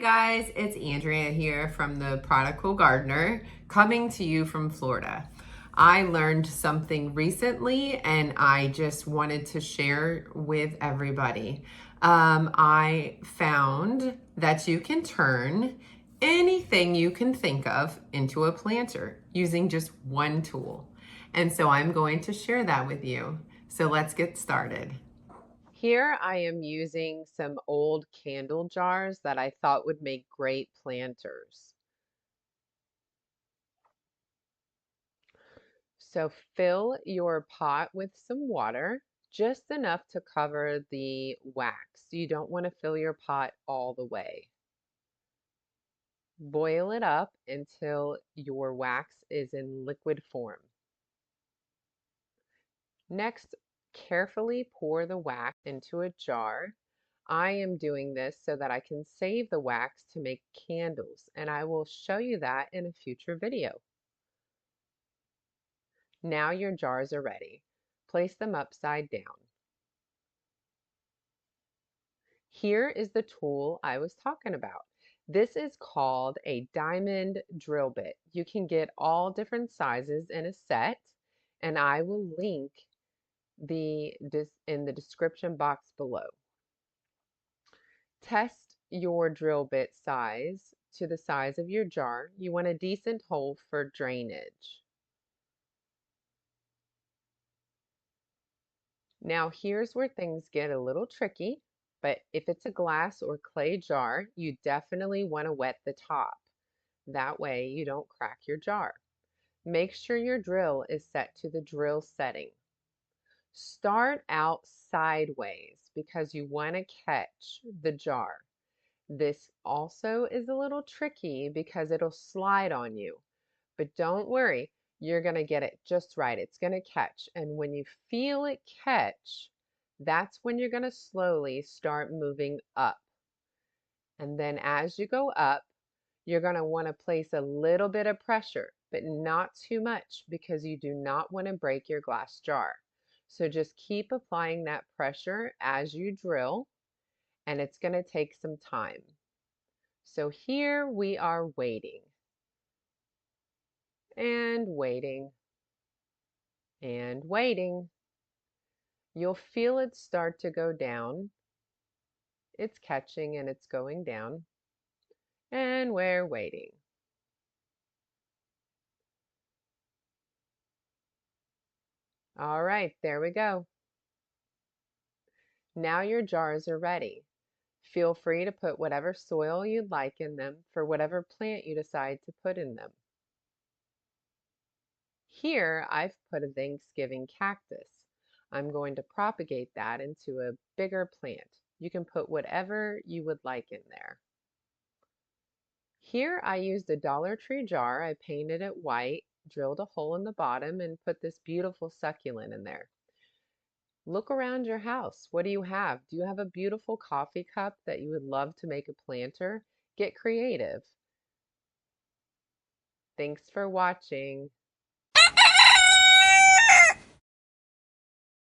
guys, it's Andrea here from the Prodigal Gardener, coming to you from Florida. I learned something recently and I just wanted to share with everybody. I found that you can turn anything you can think of into a planter using just one tool. And so I'm going to share that with you. So let's get started. Here I am using some old candle jars that I thought would make great planters. So fill your pot with some water, just enough to cover the wax. You don't want to fill your pot all the way. Boil it up until your wax is in liquid form. Next, carefully pour the wax into a jar. I am doing this so that I can save the wax to make candles, and I will show you that in a future video. Now your jars are ready. Place them upside down. Here is the tool I was talking about. This is called a diamond drill bit. You can get all different sizes in a set, and I will link in the description box below. Test your drill bit size to the size of your jar. You want a decent hole for drainage. Now here's where things get a little tricky, but if it's a glass or clay jar, you definitely want to wet the top. That way you don't crack your jar. Make sure your drill is set to the drill setting. Start out sideways because you want to catch the jar. This also is a little tricky because it'll slide on you. But don't worry, you're going to get it just right. It's going to catch. And when you feel it catch, that's when you're going to slowly start moving up. And then as you go up, you're going to want to place a little bit of pressure, but not too much because you do not want to break your glass jar. So just keep applying that pressure as you drill, and it's going to take some time. So here we are waiting and waiting and waiting. You'll feel it start to go down. It's catching and it's going down. And we're waiting. All right, there we go. Now your jars are ready. Feel free to put whatever soil you'd like in them for whatever plant you decide to put in them. Here I've put a Thanksgiving cactus. I'm going to propagate that into a bigger plant. You can put whatever you would like in there. Here I used a Dollar Tree jar. I painted it white, drilled a hole in the bottom, and put this beautiful succulent in there. Look around your house. What do you have? Do you have a beautiful coffee cup that you would love to make a planter? Get creative. Thanks for watching.